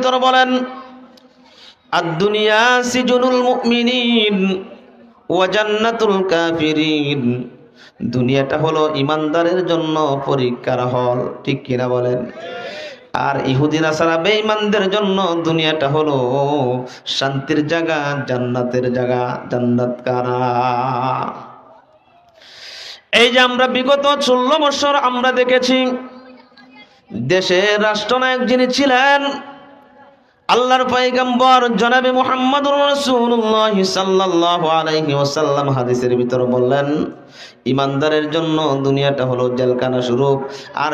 ভিতর বলেন, আদ-দুনিয়া সিজনুল মুমিনিন ওয়া জান্নাতুল কাফিরিন। দুনিয়াটা হলো ইমানদারের জন্য পরীক্ষার হল, ঠিক কিনা বলেন? আর ইহুদি নাসারা বেঈমানদের জন্য দুনিয়াটা হলো শান্তির জায়গা, জান্নাতের জায়গা, জান্নাত কারা। এই যে আমরা বিগত 16 বছর আমরা দেখেছি, দেশের রাষ্ট্রনায়ক যিনি ছিলেন আল্লাহর পয়গম্বর জনাবে মুহাম্মদুর রাসূলুল্লাহ সাল্লাল্লাহু আলাইহি ওয়াসাল্লাম হাদিসের ভিতর বললেন, ইমানদারের জন্য দুনিয়াটা হলো জেলখানা স্বরূপ, আর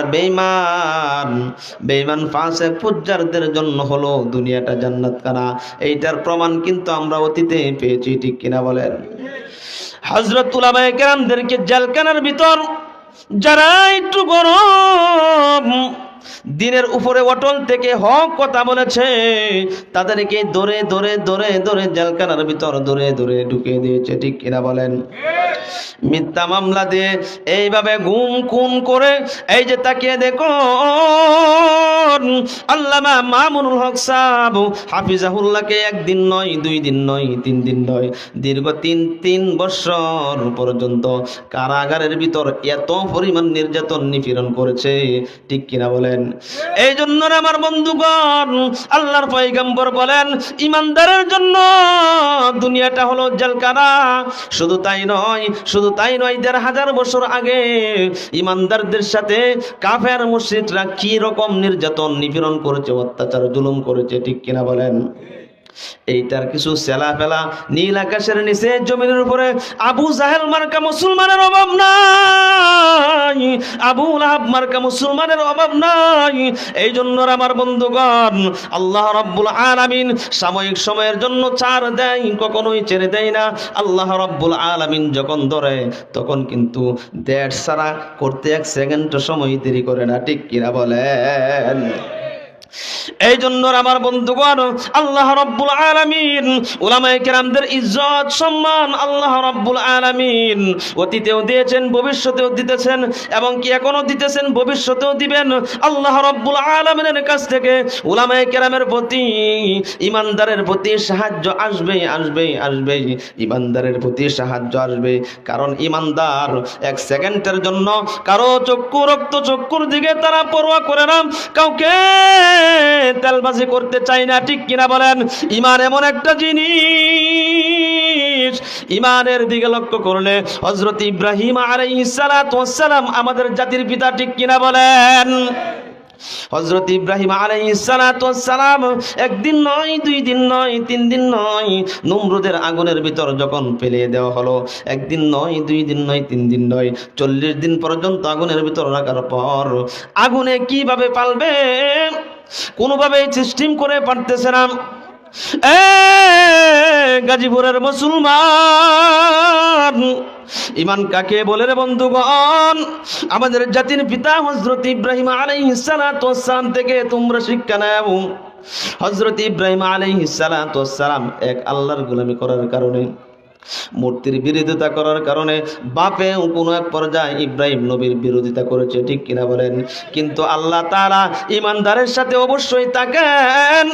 বেঈমান ফাসিক ফুজ্জারদের জন্য হলো দুনিয়াটা জান্নাতখানা। এইটার প্রমাণ কিন্তু আমরা অতীতে পেয়েছি, ঠিক কিনা বলেন? হযরত উলামায়ে কেরামদেরকে জেলখানার ভিতর যারা একটু গরম দিনের উপরে অটল থেকে হক কথা বলেছে, তাদেরকে ধরে ধরে ধরে ধরে জেলখানার ভিতর ধরে ধরে ঢুকিয়ে দিয়েছে, ঠিক কিনা বলেন? মিথ্যা মামলা দিয়ে এইভাবে গুম খুন করে, এই যে তাকিয়ে দেখো আল্লামা মামুনুল হক সাহেব হাফিজাহুল্লাহকে একদিন নয়, 2 দিন নয়, 3 দিন নয়, দীর্ঘ 3 বছর পর্যন্ত কারাগারের ভিতর এত পরিমাণ নির্যাতন নিপীড়ন করেছে, ঠিক কিনা বলেন? এই জন্য আমার বন্ধুগণ, আল্লাহর পয়গম্বর বলেন, ইমানদারের জন্য দুনিয়াটা হলো জেলখানা। শুধু তাই নয়, 1500 বছর আগে ইমানদারদের সাথে কাফের মুশরিকরা কি রকম নির্যাতন নিপীড়ন করেছে, অত্যাচার জুলুম করেছে, ঠিক কিনা বলেন? এইটার কিছু সেলা ফেলা নীল আকাশের নিচে জমিনের উপরে আবু জাহেল মার্কা মুসলমানের অভাব নাই, আবু লাহাব মার্কা মুসলমানের অভাব নাই। এই জন্য আমার বন্ধুগণ, আল্লাহ রাব্বুল আলামিন সাময়িক সময়ের জন্য ছাড় দেয়, কখনোই ছেড়ে দেয় না। আল্লাহ রাব্বুল আলামিন যখন ধরে তখন কিন্তু দেড় সারা করতে 1 সেকেন্ড সময় দেরি করে না, ঠিক কিনা বলেন? এই জন্য আমার বন্ধুগণ, আল্লাহ রাব্বুল আলামিন উলামায়ে কেরামদের ইজ্জত সম্মান আল্লাহ রাব্বুল আলামিন অতীতেও দিয়েছেন, ভবিষ্যতেও দিতেছেন, এবং কি এখনো দিতেছেন, ভবিষ্যতেও দিবেন। আল্লাহ রাব্বুল আলামিনের কাছ থেকে উলামায়ে কেরামের প্রতি, ইমানদারের প্রতি সাহায্য আসবে আসবে আসবে, ইমানদারের প্রতি সাহায্য আসবে। কারণ ইমানদার 1 সেকেন্ডের জন্য কারো চক্ষু রক্ত চক্ষুর দিকে তারা পরোয়া করে না, কাউকে তেলবাজি করতে চাই না, ঠিক কিনা বলেন? ঈমান এমন একটা জিনিস, ঈমানের দিকে লক্ষ্য করলে হযরত ইব্রাহিম আলাইহিস সালাতু ওয়াস সালাম আমাদের জাতির পিতা, ঠিক কিনা বলেন? হযরত ইব্রাহিম আলাইহিস সালাতু ওয়াস সালাম একদিন নয়, 2 দিন নয়, 3 দিন নয়, নমরুদের আগুনের ভিতর যখন ফেলিয়ে দেওয়া হলো, একদিন নয়, 2 দিন নয়, 3 দিন নয়, 40 দিন পর্যন্ত আগুনের ভিতর রাখার পর আগুনে কিভাবে পালবে, কোনোভাবে সিস্টেম করে পারতেছে না। গাজীপুরের মুসলমান, ঈমান কাকে বলে রে বন্ধুগণ? আমাদের জাতির পিতা হযরত ইব্রাহিম আলাইহিস সালাতু ওয়াস সালাম থেকে তোমরা শিক্ষা নাও। হযরত ইব্রাহিম আলাইহিস সালাতু ওয়াস সালাম এক আল্লাহর গোলামি করার কারণে, মূর্তির বিরোধিতা করার কারণে বাপে কোনো এক পর্যায়ে ইব্রাহিম নবীর বিরোধিতা করেছে, ঠিক কিনা বলেন? কিন্তু আল্লাহ তাআলা ইমানদারের সাথে অবশ্যই থাকেন,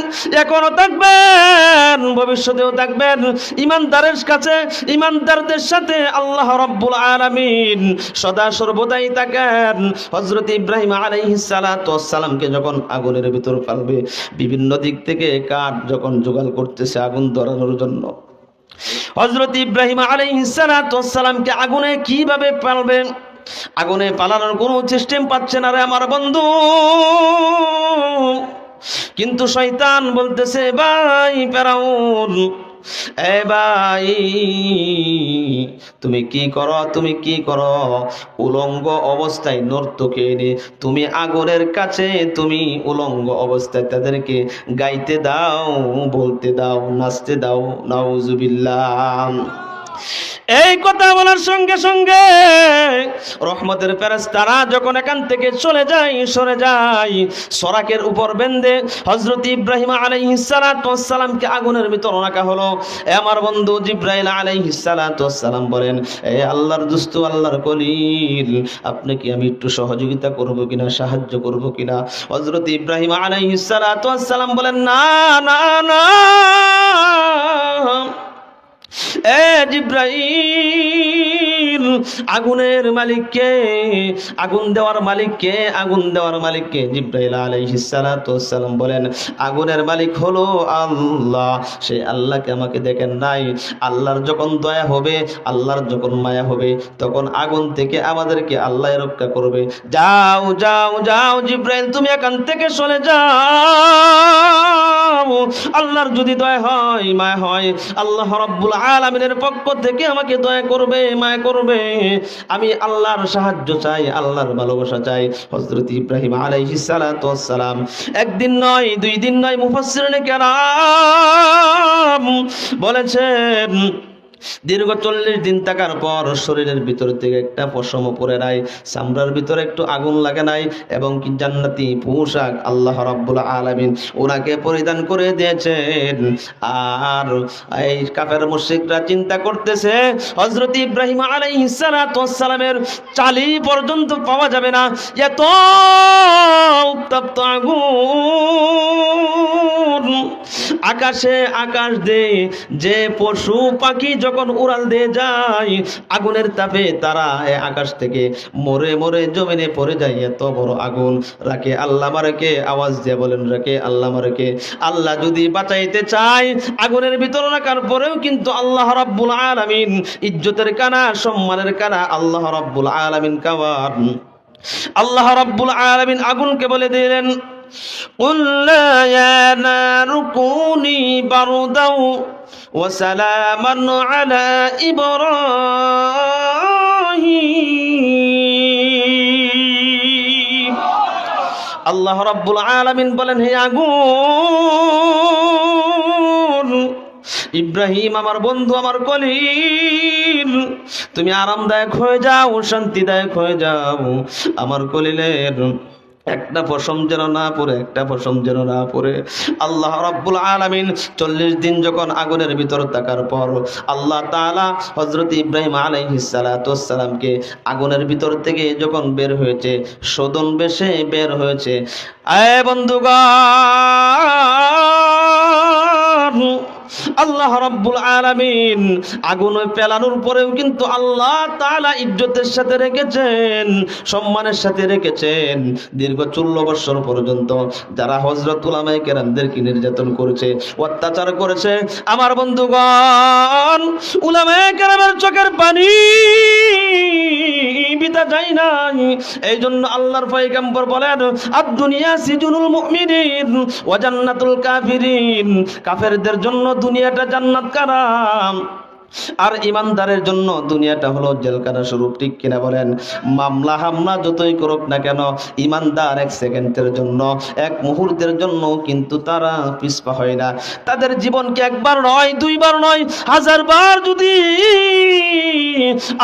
এখনো থাকবেন, ভবিষ্যতেও থাকবেন। ইমানদারের কাছে, ইমানদারদের সাথে আল্লাহ রাব্বুল আলামিন সদা সর্বদাই থাকেন। হযরত ইব্রাহিম আলাইহিস সালাতু ওয়াস সালামকে যখন আগুনের ভিতর ফেলবে, বিভিন্ন দিক থেকে কাঠ যখন জোগাড় করতেছে আগুন ধরানোর জন্য, হযরত ইব্রাহিম আলাইহিস সালাতু ওয়াস সালামকে আগুনে কিভাবে পালবে, আগুনে পালানোর কোনো সিস্টেম পাচ্ছে না রে আমার বন্ধু। কিন্তু শয়তান বলতেছে, ভাই ফেরাউন, এ ভাই তুমি কি করো, তুমি কি করো? উলঙ্গ অবস্থায় নর্তকে এনে তুমি আগুনের কাছে, তুমি উলঙ্গ অবস্থায় তাদেরকে গাইতে দাও, বলতে দাও, নাচতে দাও। নাউজুবিল্লাহ। এই কথা বলার সঙ্গে সঙ্গে রহমতের ফেরেশতারা যখন এখান থেকে চলে যায়, সরে যায়, সরাকের উপর বেঁধে হযরত ইব্রাহিম আলাইহিস সালাতু ওয়াস সালামকে আগুনের ভিতর রাখা হলো। আমার বন্ধু জিবরাইল আলাইহিস সালাতু ওয়াস সালাম বলেন, এ আল্লাহর দোস্ত, আল্লাহর খলিল, আপনি কি আমি একটু সহযোগিতা করব কিনা, সাহায্য করব কিনা? হযরত ইব্রাহিম আলাইহিস সালাতু ওয়াস সালাম বলেন, না না না, এ জিবরাইল, আগুনের মালিককে, আগুন দেওয়ার মালিককে, আগুন দেওয়ার মালিককে? জিবরাইল আলাইহিস সালাতু ওয়াস সালাম বলেন, আগুনের মালিক হলো আল্লাহ। সেই আল্লাহকে আমাকে দেখেন নাই? আল্লাহর যখন দয়া হবে, আল্লাহর যখন মায়া হবে, তখন আগুন থেকে আমাদেরকে আল্লাহ রক্ষা করবে। যাও যাও যাও জিবরাইল, তুমি এখান থেকে চলে যাও। আল্লাহর যদি দয়া হয়, মায়া হয়, আল্লাহ রাব্বুল আলামিনের পক্ষ থেকে আমাকে দয়া করবে, মায়া করবে। আমি আল্লাহর সাহায্য চাই, আল্লাহর ভালোবাসা চাই। হযরত ইব্রাহিম আলাইহিস সালাতু ওয়াস সালাম একদিন নয়, দুই দিন নয়, মুফাসসিরিনে কেরাম বলেছেন দীর্ঘ 40 দিন থাকার পর শরীরের ভিতর থেকে একটা পশম পড়ে নাই, চামড়ার ভিতরে একটু আগুন লাগে নাই, এবং কি জান্নাতি পোশাক আল্লাহ রাব্বুল আলামিন ওনাকে পরিধান করে দিয়েছেন। আর এই কাফের মুশরিকরা চিন্তা করতেছে হযরত ইব্রাহিম আলাইহিস সালাতু ওয়াস সালামের চালি পর্যন্ত পাওয়া যাবে না, এত উত্তপ্ত আগুন। আকাশে আকাশ দে যে পশু পাখি যখন উড়াল দিয়ে যায়, আগুনের তাপে তারা আকাশ থেকে মরে মরে জমিনে পড়ে যায়। এত বড় আগুন। রাকে আল্লাহ মারকে, আওয়াজ দিয়ে বলেন, রাকে আল্লাহ মারকে। আল্লাহ যদি বাঁচাইতে চায়, আগুনের ভিতর রাখার পরেও কিন্তু আল্লাহ রাব্বুল আলামিন ইজ্জতের কানা, সম্মানের কানা আল্লাহ রাব্বুল আলামিন কাওয়ার। আল্লাহ রাব্বুল আলামিন আগুনকে বলে দিলেন, قُلْنَا يَا نَارُ كُونِي بَرْدًا وَسَلَامًا عَلَى إِبْرَاهِيمَ। আল্লাহ রাব্বুল আলামিন বলেন, হে আগুন, ইব্রাহিম আমার বন্ধু, আমার কলিল, তুমি আরামদায়ক হয়ে যাও, শান্তিদায়ক হয়ে যাও। আমার কলিলের একটা পশম যেন না পড়ে, একটা পশম যেন না পড়ে। আল্লাহ রাব্বুল আলামিন 40 দিন যখন আগুনের ভিতর থাকার পর আল্লাহ তাআলা হযরত ইব্রাহিম আলাইহিস সালাতু ওয়াস সালামকে আগুনের ভিতর থেকে যখন বের হয়েছে, সদন বেশে বের হয়েছে। এ বন্ধুগণ, আল্লাহ রাব্বুল আলামিন আগুন পেলানোর পরেও কিন্তু আল্লাহ তাআলা ইজ্জতের সাথে রেখেছেন, সম্মানের সাথে রেখেছেন। দীর্ঘ 14 বছর পর্যন্ত যারা হযরত উলামায়ে কেরামদেরকে নির্যাতন করেছে, অত্যাচার করেছে, আমার বন্ধুগণ, উলামায়ে কেরামের চোখের পানি বিতা যায় না। এই জন্য আল্লাহর পয়গম্বর বলেন, আদ-দুনিয়া সিজনুল মুমিনিন ওয়া জান্নাতুল কাফিরিন। কাফেরদের জন্য দুনিয়াটা জান্নাত কারাম, আর ইমানদারের জন্য দুনিয়াটা হলো জেলখানা স্বরূপ। ঠিক কিনা বলেন? মামলা হামলা যতই করুক না কেন, ইমানদার এক সেকেন্ডের জন্য, এক মুহূর্তের জন্য কিন্তু তারা পিছপা হয় না। তাদের জীবনকে একবার নয়, দুইবার নয়, 1000 বার যদি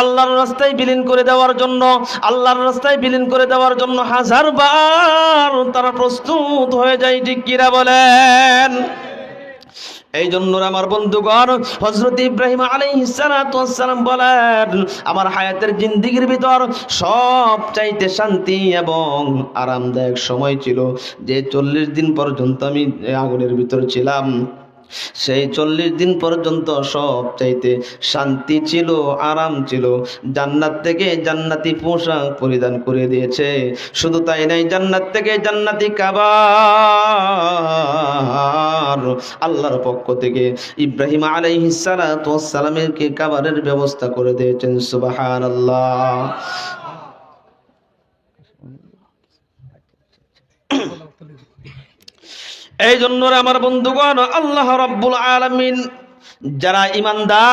আল্লাহর রাস্তায় বিলীন করে দেওয়ার জন্য, আল্লাহর রাস্তায় বিলীন করে দেওয়ার জন্য 1000 বার তারা প্রস্তুত হয়ে যায়। ঠিক কিনা বলেন? এই জন্য আমার বন্ধুগণ, হযরত ইব্রাহিম আলাইহিস সালাতু ওয়াস সালাম বলেন, আমার হায়াতের জিন্দেগির ভিতর সব চাইতে শান্তি এবং আরামদায়ক সময় ছিল যে 40 দিন পর্যন্ত আমি আগুনের ভিতর ছিলাম। সেই 40 দিন পর্যন্ত সব চাইতে শান্তি ছিল, আরাম ছিল। জান্নাত থেকে জান্নাতি পোশাক পরিধান করে দিয়েছে। শুধু তাই নাই, জান্নাত থেকে জান্নাতি খাবার আল্লাহর পক্ষ থেকে ইব্রাহিম আলাইহিস সালাতু ওয়াস সালামের কে খাবারের ব্যবস্থা করে দিয়েছেন। সুবহানাল্লাহ। এই জন্য আমার বন্ধুগণ, আল্লাহ রাব্বুল আলামিন যারা ঈমানদার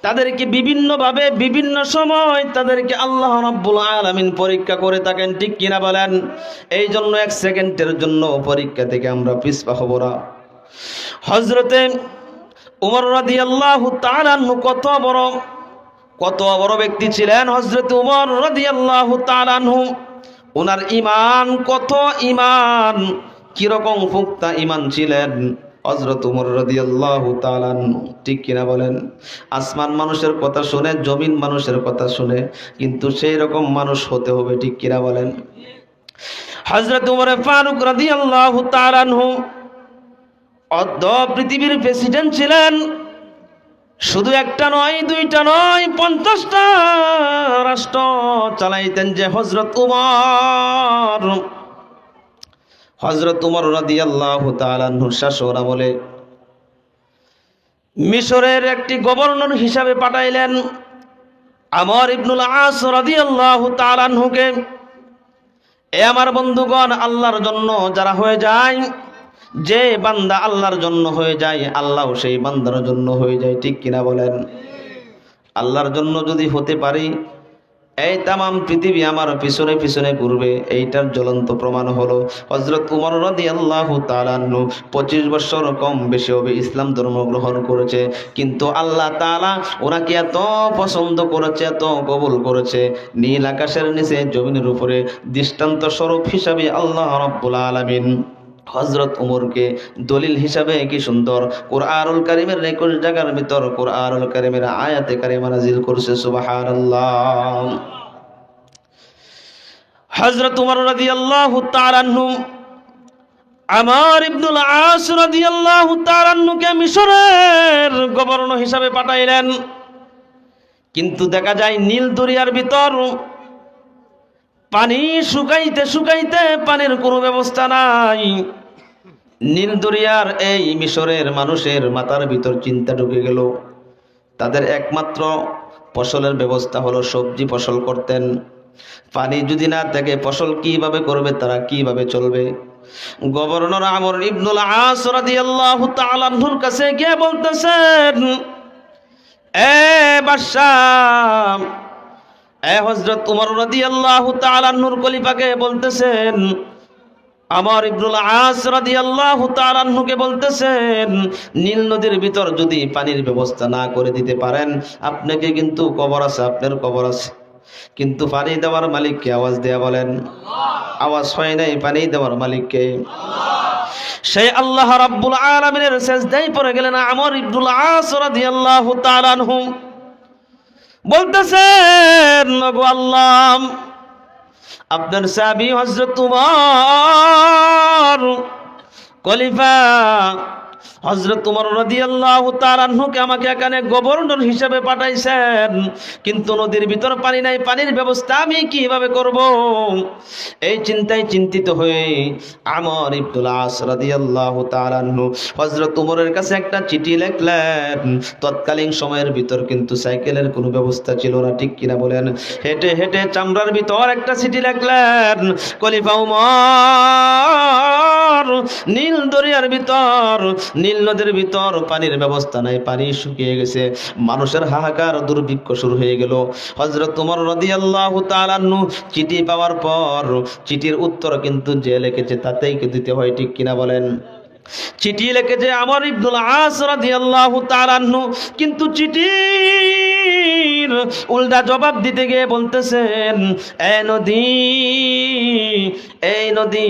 তাদেরকে বিভিন্নভাবে বিভিন্ন সময় তাদেরকে আল্লাহ রাব্বুল আলামিন পরীক্ষা করে থাকেন। ঠিক কিনা বলেন? এই জন্য 1 সেকেন্ডের জন্য পরীক্ষা থেকে আমরা পিছপা হব না। হযরতে উমর রাদিয়াল্লাহু তাআলা আনহু কত বড় ব্যক্তি ছিলেন হযরত উমর রাদিয়াল্লাহু তাআলা আনহু। ওনার ঈমান কত ঈমান, কি রকম পুক্তা ঈমান ছিলেন হযরত উমর রাদিয়াল্লাহু তাআলা আনহু, ঠিক কিনা বলেন? আসমান মানুষের কথা শুনে, জমিন মানুষের কথা শুনে, কিন্তু সেই রকম মানুষ হতে হবে, ঠিক কিনা বলেন? হযরত উমর ফারুক রাদিয়াল্লাহু তাআলা আনহু অর্ধ পৃথিবীর প্রেসিডেন্ট ছিলেন। শুধু একটা নয়, দুইটা নয়, 50টা রাষ্ট্র চালাইতেন যে হযরত উমর রাদিয়াল্লাহু তাআলা আনহুর শাসন আমলে মিশরের একটি গভর্নর হিসাবে পাঠাইলেন আমর ইবনুল আস রাদিয়াল্লাহু তাআলা আনহুকে। এ আমার বন্ধুগণ, আল্লাহর জন্য যারা হয়ে যায়, যে বান্দা আল্লাহর জন্য হয়ে যায়, আল্লাহও সেই বান্দার জন্য হয়ে যায়, ঠিক কিনা বলেন? আল্লাহর জন্য যদি হতে পারি, এই তামাম পৃথিবী আমার পিছনে পিছনে ঘুরবে, এইটার জ্বলন্ত প্রমাণ হলো হযরত উমর রাদিয়াল্লাহু তাআলা আনহু 25 বছর কম বেশি হবে ইসলাম ধর্ম গ্রহণ করেছে, কিন্তু আল্লাহ তাআলা ওনাকে এত পছন্দ করেছে, এত কবুল করেছে, নীল আকাশের নিচে জমিনের উপরে দৃষ্টান্ত স্বরূপ হিসাবে আল্লাহ রাব্বুল আলামিন হযরত উমরকে দলিল হিসাবে কি সুন্দর কুরআনুল কারীমের 21 জায়গার ভিতর কুরআনুল কারীমের আয়াতে কারিমা নাযিল করছে। সুবহানাল্লাহ। হযরত উমর রাদিয়াল্লাহু তাআলা আনহু আমর ইবনুল আস রাদিয়াল্লাহু তাআলা আনহুকে মিশরের গভর্নর হিসাবে পাঠাইলেন, কিন্তু দেখা যায় নীল দরিয়ার ভিতর পানি শুকাইতে শুকাইতে পানির কোনো ব্যবস্থা নাই। নীল দরিয়ার এই মিশরের মানুষের মাথার ভিতর চিন্তা ঢুকে গেল, তাদের একমাত্র ফসলের ব্যবস্থা হলো সবজি ফসল করতেন। পানি যদি না থাকে ফসল কিভাবে করবে, তারা কিভাবে চলবে? গভর্নর আমর ইবনুল আস রাদিয়াল্লাহু তাআলা আনহুর কাছে গিয়ে বলতেছেন, এ বাদশাহ, হযরত উমর রাদিয়াল্লাহু তাআলা আনহুর খলিফাকে বলতেছেন, আমর ইবনুল আস রাদিয়াল্লাহু তাআলা আনহুকে বলতেছেন, নীল নদীর ভিতর যদি পানির ব্যবস্থা না করে দিতে পারেন, আপনাকে কিন্তু কবর আছে, আপনার কবর আছে। কিন্তু পানি দেওয়ার মালিককে আওয়াজ দেয়া বলেন। আওয়াজ হয় নাই, পানি দেওয়ার মালিককে। সেই আল্লাহ রাব্বুল আলামিনের সিজদায় পড়ে গেলেন আমর ইবনুল আস রাদিয়াল্লাহু তাআলা আনহু। বলতেছেন, ওগো আল্লাহ, আপনার সাহাবী হযরত উমর খলিফা হযরত উমর রাদিয়াল্লাহু তাআলা আনহুকে আমাকে এখানে গভর্নর হিসেবে পাঠাইছেন, কিন্তু নদীর ভিতর পানি নাই, পানির ব্যবস্থা আমি কিভাবে করব? এই চিন্তায় চিন্তিত হয়ে আমর ইবনুল আস রাদিয়াল্লাহু তাআলা আনহু হযরত উমরের কাছে একটা চিঠি লিখলেন। তৎকালীন সময়ের ভিতর কিন্তু সাইকেলের কোনো ব্যবস্থা ছিল না, ঠিক কিনা বলেন? হেঁটে হেঁটে চামড়ার ভিতর একটা চিঠি লিখলেন, খলিফা উমর, নীল দরিয়ার ভিতর, নীল নদীর ভিতর পানির ব্যবস্থা নাই, পানি শুকিয়ে গেছে, মানুষের হাহাকার দুর্ভিক্ষ শুরু হয়ে গেল। হযরত উমর রাদিয়াল্লাহু তাআলা আনহু চিঠি পাওয়ার পর চিঠির উত্তর কিন্তু যে লিখেছে তাতেই দিতে হয়, ঠিক কিনা বলেন? চিঠি লিখেছে আমর ইবনুল আস রাদিয়াল্লাহু তাআলা আনহু, কিন্তু চিঠির উল্টা জবাব দিতে গিয়ে বলতেছেন, এই নদী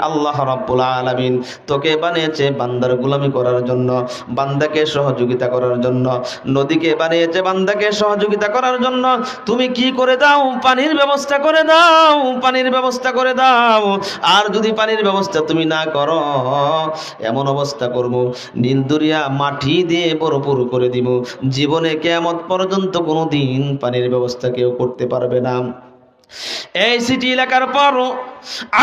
আল্লাহ রাব্বুল আলামিন তোকে বানিয়েছে বান্দার গোলামি করার জন্য, বান্দাকে সহযোগিতা করার জন্য। নদীকে বানিয়েছে বান্দাকে সহযোগিতা করার জন্য। তুমি কি করে দাও? পানির ব্যবস্থা করে দাও, পানির ব্যবস্থা করে দাও। আর যদি পানির ব্যবস্থা তুমি না করো, এমন অবস্থা করব, নীল দরিয়া মাটি দিয়ে ভরপুর করে দিব, জীবনে কিয়ামত পর্যন্ত কোনোদিন পানির ব্যবস্থা কেউ করতে পারবে না। এই চিঠি লেখার পর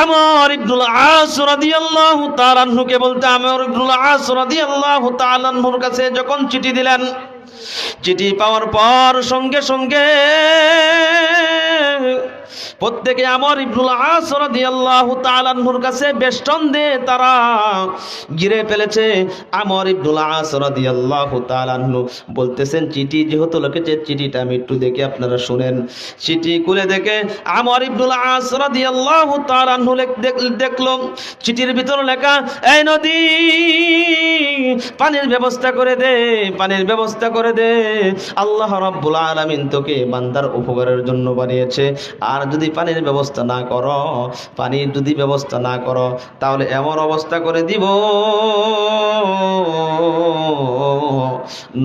আমর ইবনুল আস রাদিয়াল্লাহু তাআলা আনহুকে বলতে, আমর ইবনুল আস রাদিয়াল্লাহু তাআলা আনহুর কাছে যখন চিঠি দিলেন, চিঠি পাওয়ার পর সঙ্গে সঙ্গে প্রত্যেকে আমর ইবনুল আস রাদিয়াল্লাহু তাআলা আনহুর কাছে বেষ্টন দিয়ে তারা ঘিরে ফেলেছে। আমর ইবনুল আস রাদিয়াল্লাহু তাআলা আনহু বলতেছেন, চিঠি যেহেতু লিখেছে, চিঠিটা আমি একটু দেখে আপনারা শুনেন। চিঠি খুলে দেখে আমর ইবনুল আস রাদিয়াল্লাহু তাআলা আনহু দেখলো চিঠির ভিতর লেখা, এই নদী পানির ব্যবস্থা করে দে, পানির ব্যবস্থা করে দে। আল্লাহ রাব্বুল আলামিন তোকে বান্দার উপকারের জন্য বানিয়েছে, আর যদি পানির ব্যবস্থা না করো, পানির যদি ব্যবস্থা না করো, তাহলে এমন অবস্থা করে দিব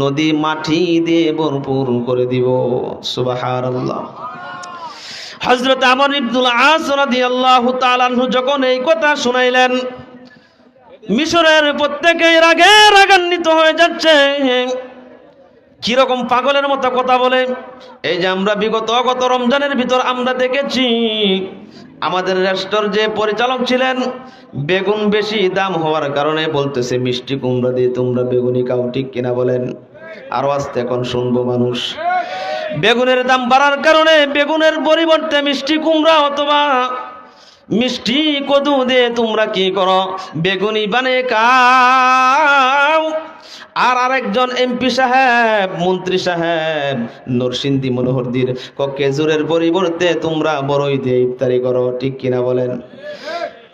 নদী মাটি দিয়ে ভরপুর করে দিব। সুবহানাল্লাহ। হযরত আমর ইবনুল আস রাদিয়াল্লাহু তাআলা আনহু যখন এই কথা শুনাইলেন, মিশরের প্রত্যেকেই রাগান্বিত হয়ে যাচ্ছে। কিরকম পাগলের মতো কথা বলে! এই যে আমরা গত রমজানের ভিতর আমরা দেখেছি, আমাদের রেস্টুরেন্ট যে পরিচালক ছিলেন, বেগুন বেশি দাম হওয়ার কারণে বলতেছে মিষ্টি কুমড়া দিয়ে তোমরা বেগুনি খাও, ঠিক কিনা বলেন? আরো আস্তে এখন শুনবো মানুষ। বেগুনের দাম বাড়ার কারণে বেগুনের পরিবর্তে মিষ্টি কুমড়া অথবা মিষ্টি কদু দিয়ে তোমরা কি করো, বেগুনি বানিয়ে খাও। আর আরেকজন এমপি সাহেব, মন্ত্রী সাহেব নরসিংদী মনোহরদীর খেজুরের পরিবর্তে তোমরা বড়ই দিয়ে ইফতারি করো, ঠিক কিনা বলেন?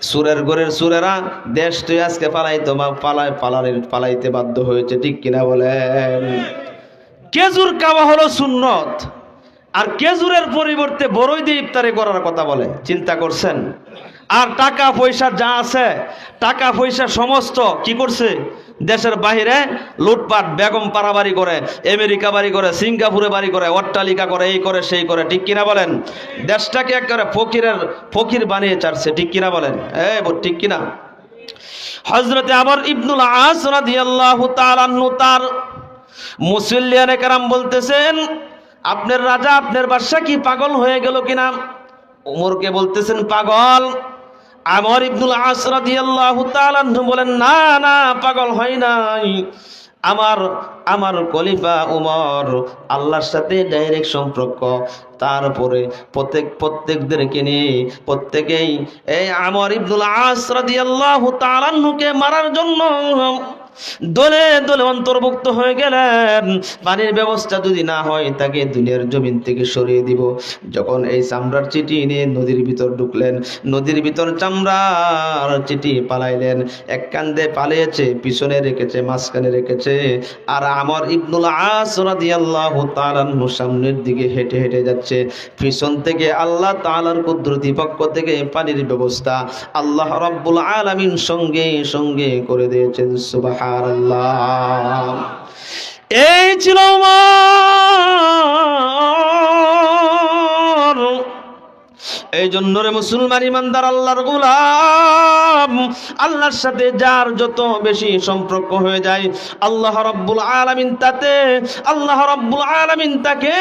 সুরের ঘরের সুরেরা দেশ তুই আজকে পালাইতে বাধ্য হয়েছে, ঠিক কিনা বলেন? খেজুর খাওয়া হলো সুন্নত, আর খেজুরের পরিবর্তে বড়ই দিয়ে ইফতারি করার কথা বলে। চিন্তা করছেন? আর টাকা পয়সা যা আছে, টাকা পয়সা সমস্ত কি করছে, দেশের বাহিরে লুটপাট, বেগম পাড়া বাড়ি করে, আমেরিকা বাড়ি করে, সিঙ্গাপুরে বাড়ি করে, অট্টালিকা করে, এই করে সেই করে, ঠিক কিনা বলেন? দেশটাকে একেবারে ফকির বানিয়ে ছাড়ছে, ঠিক কিনা বলেন? ঠিক কিনা? হযরতে আমর ইবনুল আস রাদিয়াল্লাহু তাআলা আনহু তার মুসল্লিয়ানে কেরাম বলতেছেন, আপনার রাজা, আপনার বাদশা কি পাগল হয়ে গেল কিনা? ওমরকে বলতেছেন পাগল। আমর ইবনুল আস রাদিয়াল্লাহু তাআলা আনহু বলেন, না না, পাগল হয় নাই। আমার খলিফা ওমর আল্লাহর সাথে ডাইরেক্ট সম্পর্ক। তারপরে প্রত্যেকদেরকে নিয়ে প্রত্যেকেই এই আমর ইবনুল আস রাদিয়াল্লাহু তাআলা আনহুকে মারার জন্য দলে দলে অন্তর্ভুক্ত হয়ে গেলেন। পানির ব্যবস্থা যদি না হয় তাকে দুনিয়ার জমিন থেকে সরিয়ে দিব। যখন এই চামড়ার চিঠি নিয়ে নদীর ভিতর ঢুকলেন, নদীর ভিতর চামড়ার চিঠি পালাইলেন। এক কান্দে পালিয়েছে, পিছনে রেখেছে, মাঝখানে রেখেছে। আর আমর ইবনুল আস রাদিয়াল্লাহু তাআলা আনহু সামনের দিকে হেঁটে হেঁটে যাচ্ছে। পিছন থেকে আল্লাহ তাআলার কুদরতি পক্ষ থেকে পানির ব্যবস্থা আল্লাহ রাব্বুল আলামিন সঙ্গে সঙ্গে করে দিয়েছেন। সুবহানাল্লাহ। এই ছিল এই জন্য রে মুসলমান ইমানদার আল্লাহর গোলাম, আল্লাহর সাথে যার যত বেশি সম্পর্ক হয়ে যায় আল্লাহ রাব্বুল আলামিন তাকে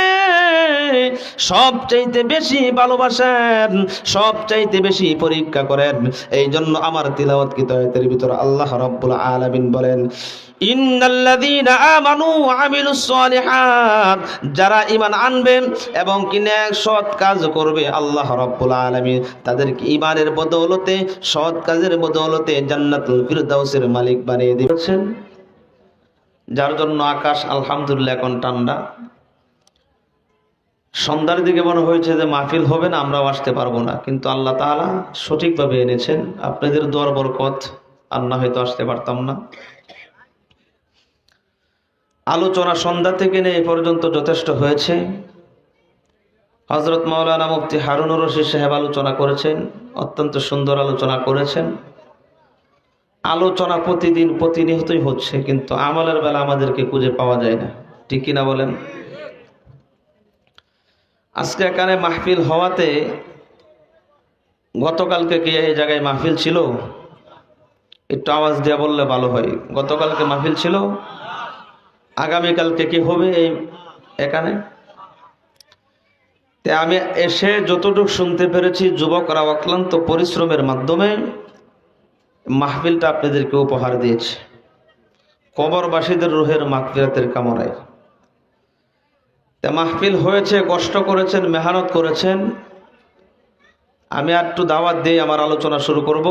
সবচাইতে বেশি ভালোবাসেন, সবচাইতে বেশি পরীক্ষা করেন। এই জন্য আমার তিলাওয়াতকৃত আয়াতের ভিতর আল্লাহ রাব্বুল আলামিন বলেন, ইন্নাল্লাযীনা আমানু ওয়া আমিলুস সালিহাত, যারা ঈমান আনবে এবং কি নেক সৎ কাজ করবে, আল্লাহ রাব্বুল আলামিন তাদেরকে ঈমানের বদৌলতে, সৎ কাজের বদৌলতে জান্নাতুল ফিরদাউসের মালিক বানিয়ে দিয়েছেন। যার জন্য আকাশ আলহামদুলিল্লাহ এখন ঠান্ডা। সন্ধ্যার দিকে মনে হয়েছে যে মাহফিল হবে না, আমরাও আসতে পারবো না, কিন্তু আল্লাহ তাআলা সঠিকভাবে এনেছেন। আপনাদের দোয়ার বরকত, আর না হয়তো আসতে পারতাম না। আলোচনা সন্ধ্যা থেকে নিয়ে এ পর্যন্ত যথেষ্ট হয়েছে। হযরত মাওলানা মুফতি হারুনুর রশিদ সাহেব আলোচনা করেছেন, অত্যন্ত সুন্দর আলোচনা করেছেন। আলোচনা প্রতিনিয়তই হচ্ছে, কিন্তু আমলের বেলা আমাদেরকে খুঁজে পাওয়া যায় না, ঠিক কিনা বলেন? আজকে এখানে মাহফিল হওয়াতে, গতকালকে কি এই জায়গায় মাহফিল ছিল? একটু আওয়াজ দিয়ে বললে ভালো হয়। গতকালকে মাহফিল ছিল, আগামীকালকে কি হবে এই এখানে? আমি এসে যতটুকু শুনতে পেরেছি, যুবকরা অক্লান্ত পরিশ্রমের মাধ্যমে মাহফিলটা আপনাদেরকে উপহার দিয়েছে, কবরবাসীদের রুহের মাগফিরাতের কামনায়। তা মাহফিল হয়েছে, কষ্ট করেছেন, মেহনত করেছেন, আমি একটু দাওয়াত দিয়ে আমার আলোচনা শুরু করব।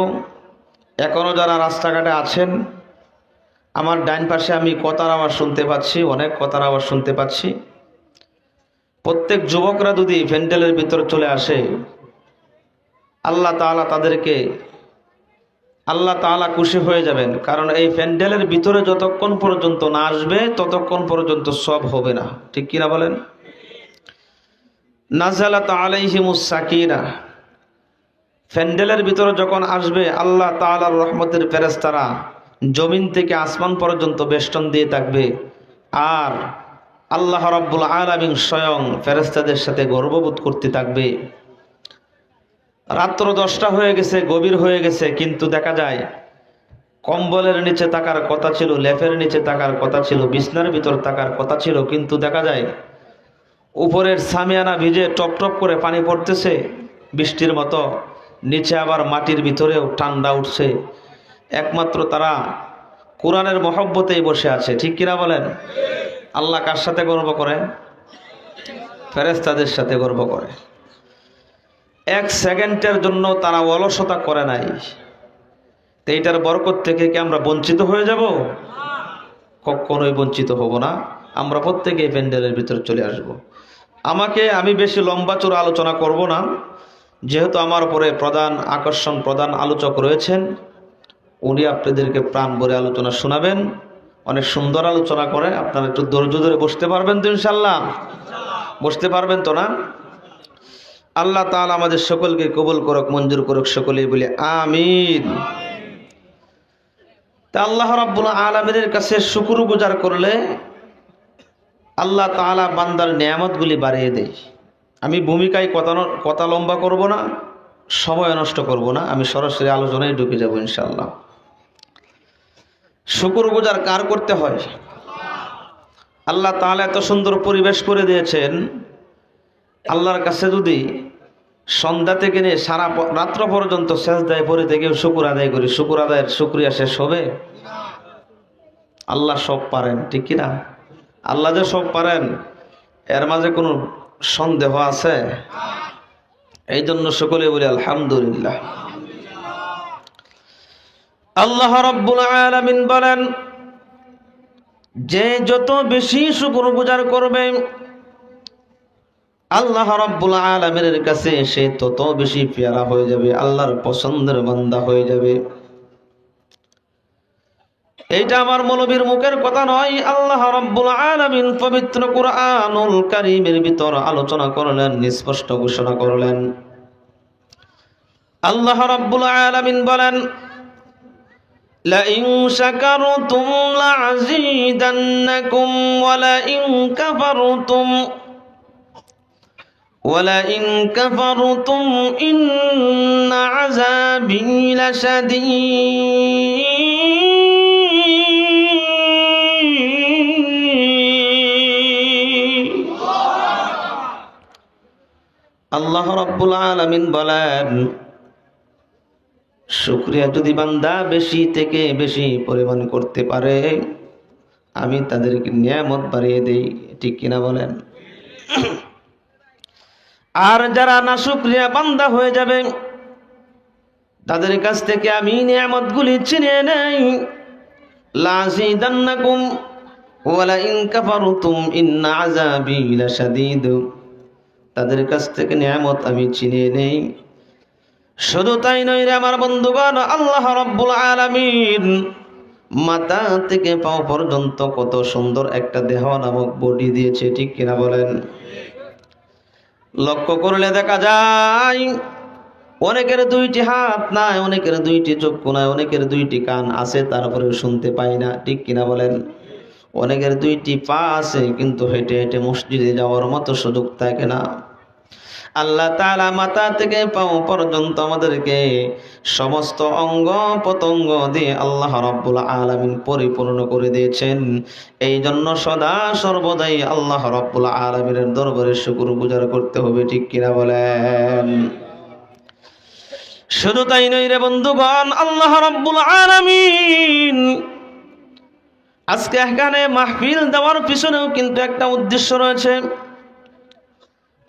এখনও যারা রাস্তাঘাটে আছেন, আমার ডাইন পাশে আমি কথার আওয়াজ শুনতে পাচ্ছি, অনেক কথার আওয়াজ শুনতে পাচ্ছি। প্রত্যেক যুবকরা যদি প্যান্ডেলের ভিতরে চলে আসে, আল্লাহ তাআলা খুশি হয়ে যাবেন। কারণ এই প্যান্ডেলের ভিতরে যতক্ষণ পর্যন্ত না আসবে ততক্ষণ পর্যন্ত সব হবে না, ঠিক কিনা বলেন? নাযালাত আলাইহিমুস সাকিনা, প্যান্ডেলের ভিতরে যখন আসবে আল্লাহ তাআলার রহমতের ফেরেশতারা জমিন থেকে আসমান পর্যন্ত বেষ্টন দিয়ে থাকবে। আর আল্লাহ রাব্বুল আলামিন স্বয়ং ফেরেশতাদের সাথে গর্ববোধ করতে থাকবে। রাত্র 10টা হয়ে গেছে, গভীর হয়ে গেছে, কিন্তু দেখা যায় কম্বলের নিচে থাকার কথা ছিল, লেফের নিচে থাকার কথা ছিল, বিছনার ভিতর থাকার কথা ছিল, কিন্তু দেখা যায় উপরের সামিয়ানা ভিজে টপ টপ করে পানি পড়তেছে বৃষ্টির মতো, নিচে আবার মাটির ভিতরেও ঠান্ডা উঠছে। একমাত্র তারা কোরআনের মহব্বতেই বসে আছে, ঠিক কিনা বলেন? আল্লাহ কার সাথে গর্ব করে? ফেরেশতাদের সাথে গর্ব করে। এক সেকেন্ডের জন্য তারা অলসতা করে নাই। তো এইটার বরকত থেকে কি আমরা বঞ্চিত হয়ে যাব? কখনোই বঞ্চিত হব না। আমরা প্রত্যেকে এই প্যান্ডেলের ভিতরে চলে আসব। আমি বেশি লম্বা চূড়া আলোচনা করব না, যেহেতু আমার উপরে প্রধান আকর্ষণ, প্রধান আলোচক রয়েছেন। উনি আপনাদেরকে প্রাণ ভরে আলোচনা শোনাবেন। অনেক সুন্দর আলোচনা করে। আপনারা একটু ধৈর্য ধরে বসতে পারবেন তো ইনশাল্লাহ? বসতে পারবেন তো না? আল্লাহ তাআলা আমাদের সকলকে কবুল করুক, মঞ্জুর করুক, সকলেই বলি আমিন। তা আল্লাহ রাব্বুল আলামিনের কাছে শুকরগুজার করলে আল্লাহ তাআলা বান্দার নিয়ামতগুলি বাড়িয়ে দেয়। আমি ভূমিকায় কথা লম্বা করব না, সময় নষ্ট করব না, আমি সরাসরি আলোচনায় ঢুকে যাব ইনশাআল্লাহ। শুকরগুজার কার করতে হয়? আল্লাহ তাআলা এত সুন্দর পরিবেশ করে দিয়েছেন। আল্লাহর কাছে যদি সন্ধ্যা থেকে নিয়ে সারা রাত্র পর্যন্ত সেজদায় পড়ে থেকেও শুকর আদায় করি, শুকর আদায়ের শুকরিয়া শেষ হবে? আল্লাহ সব পারেন, ঠিক কিনা? আল্লাহ যে সব পারেন এর মাঝে কোনো সন্দেহ আছে? এই জন্য সকলে বলি আলহামদুলিল্লাহ। আল্লাহ রাব্বুল আলামিন বলেন, যে যত বেশি শুকরগুজার করবে আল্লাহ রাব্বুল আলামিনের কাছে সে তত বেশি পেয়ারা হয়ে যাবে, আল্লাহর পছন্দের বান্দা হয়ে যাবে। এইটা আমার মৌলবীর মুখের কথা নয়, আল্লাহ রাব্বুল আলামিন পবিত্র কুরআনুল কারীমের ভিতর আলোচনা করলেন, স্পষ্ট ঘোষণা করলেন। আল্লাহ রাব্বুল আলামিন বলেন, লাইন শাকারতুম লাযীদান্নাকুম ওয়া লাইন কাফারতুম وَلَئِن كَفَرْتُمْ إِنَّ عَذَابِي لَشَدِيدٌ। আল্লাহ রাব্বুল আলামিন বলেন, শুকরিয়া যদি বান্দা বেশি থেকে বেশি পরিমাণ করতে পারে আমি তাদেরকে নিয়ামত বাড়িয়ে দেই, ঠিক কিনা বলেন? আর যারা নাশুকরিয়া বান্দা হয়ে যাবে তাদের কাছ থেকে আমি নিয়ামতগুলি ছিনিয়ে নেই। লাযীদান্নাকুম ওয়া লাইন কাফারতুম ইন্না আযাবি লাশাদীদ, তাদের কাছ থেকে নিয়ামত আমি ছিনিয়ে নেই। শুধু তাই নয় রে আমার বন্ধুগণ, আল্লাহ রাব্বুল আলামিন মাথা থেকে পাও পর্যন্ত কত সুন্দর একটা দেহ নামক বডি দিয়েছে, ঠিক কিনা বলেন? লক্ষ্য করলে দেখা যায় অনেকের 2টি হাত নাই, অনেকের 2টি চক্ষু নাই, অনেকের 2টি কান আছে তারপরেও শুনতে পাই না, ঠিক কিনা বলেন? অনেকের 2টি পা আছে কিন্তু হেঁটে হেঁটে মসজিদে যাওয়ার মতো সুযোগ থাকে না। আল্লাহ তাআলা মাথা থেকে পাও পর্যন্ত আমাদেরকে সমস্ত অঙ্গ প্রত্যঙ্গ দিয়ে আল্লাহ রাব্বুল আলামিন পরিপূর্ণ করে দিয়েছেন। এই জন্য সদা সর্বদাই আল্লাহ রাব্বুল আলামিনের দরবারে শুকরগুজার করতে হবে, ঠিক কিনা বলেন? শুধু তাই নয় রে বন্ধুগণ, আল্লাহ রাব্বুল আলামিন আজকে এখানে মাহফিল দেওয়ার পিছনেও কিন্তু একটা উদ্দেশ্য রয়েছে।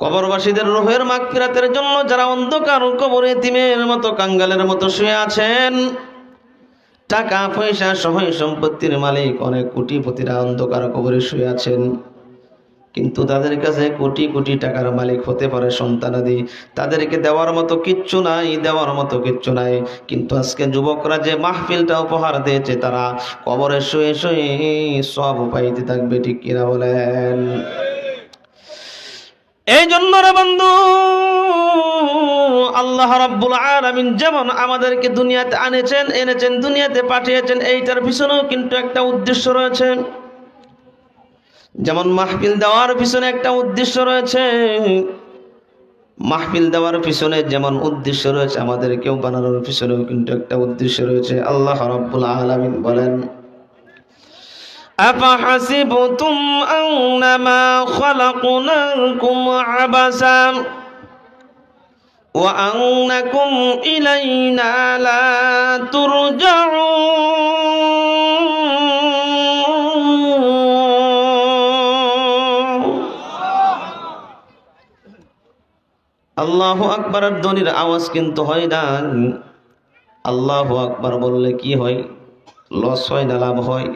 কবরবাসীদের রূহের মাগফিরাতের জন্য যারা অন্ধকার কবরে এতিমের মতো কাঙ্গালের মতো শুয়ে আছেন, টাকা পয়সা সহায় সম্পত্তির মালিক অনেক কোটিপতিরা অন্ধকার কবরে শুয়ে আছেন, কিন্তু তাদের কাছে কোটি কোটি টাকার মালিক হতে পারে সন্তানাদি, তাদেরকে দেওয়ার মতো কিচ্ছু নাই, দেওয়ার মতো কিচ্ছু নাই। কিন্তু আজকে যুবকরা যে মাহফিলটা উপহার দিয়েছে, তারা কবরে শুয়ে শুয়ে সব পাইতে থাকবে, ঠিক কিনা বলেন? এই জন্য রে বন্ধু, আল্লাহ রাব্বুল আলামিন যেমন আমাদেরকে দুনিয়াতে এনেছেন, দুনিয়াতে পাঠিয়েছেন, এইটার পিছনেও কিন্তু একটা উদ্দেশ্য রয়েছে। যেমন মাহফিল দেওয়ার পিছনে একটা উদ্দেশ্য রয়েছে, মাহফিল দেওয়ার পিছনে যেমন উদ্দেশ্য রয়েছে, আমাদেরকেও বানানোর পিছনেও কিন্তু একটা উদ্দেশ্য রয়েছে। আল্লাহ রাব্বুল আলামিন বলেন, আফাহাসিবতুম আন্নামা খালাকনাকুম আবাসা ওয়া আন্নাকুম ইলাইনা লা তুরজাউন। আল্লাহু আকবারের ধ্বনির আওয়াজ কিন্তু হয় না। আল্লাহু আকবার বললে কি হয়? লস হয় না লাভ হয়?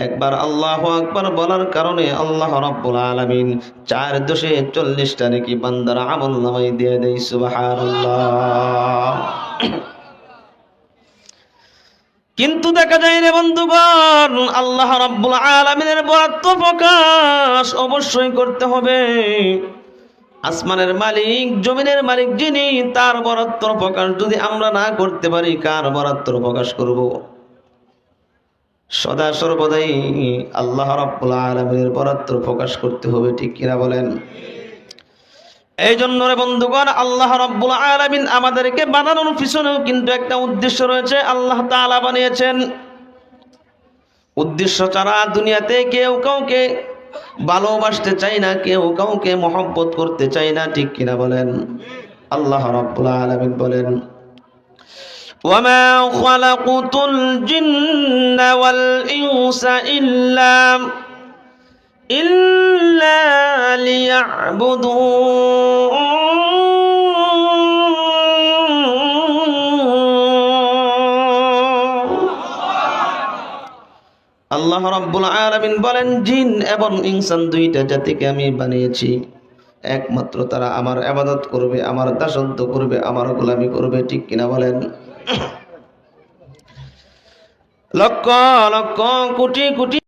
একবার আল্লাহু আকবার বলার কারণে আল্লাহ রাব্বুল আলামিন 440টা নেকি বান্দার আমলনামায় দিয়ে দেয়। সুবহানাল্লাহ। কিন্তু দেখা যায় রে বন্ধুগণ, আল্লাহ রাব্বুল আলামিনের বরাদ্দ প্রকাশ অবশ্যই করতে হবে। আসমানের মালিক, জমিনের মালিক যিনি, তার বরাদ্দ প্রকাশ যদি আমরা না করতে পারি, কার বরাদ্দ প্রকাশ করব? সদা সর্বদাই আল্লাহ রাব্বুল আলামিনের বরাদ্দ প্রকাশ করতে হবে, ঠিক কিনা বলেন? এই জন্য রে বন্ধুগণ, আল্লাহ রাব্বুল আলামিন আমাদেরকে বানানোর পিছনেও কিন্তু একটা উদ্দেশ্য রয়েছে। আল্লাহ তাআলা বানিয়েছেন। উদ্দেশ্য ছাড়া দুনিয়াতে কেউ কাউকে ভালোবাসতে চায় না, কেউ কাউকে মহব্বত করতে চায় না, ঠিক কিনা বলেন? আল্লাহ রাব্বুল আলামিন বলেন, وَمَا خَلَقْتُ الْجِنَّ وَالْإِنسَ إِلَّا لِيَعْبُدُونِ। আল্লাহ রাব্বুল আলামিন বলেন, জিন এবং ইনসান দুইটা জাতিকে আমি বানিয়েছি, একমাত্র তারা আমার ইবাদত করবে, আমার দাসত্ব করবে, আমার গোলামি করবে, ঠিক কিনা বলেন? লক্ষ লক্ষ কোটি কোটি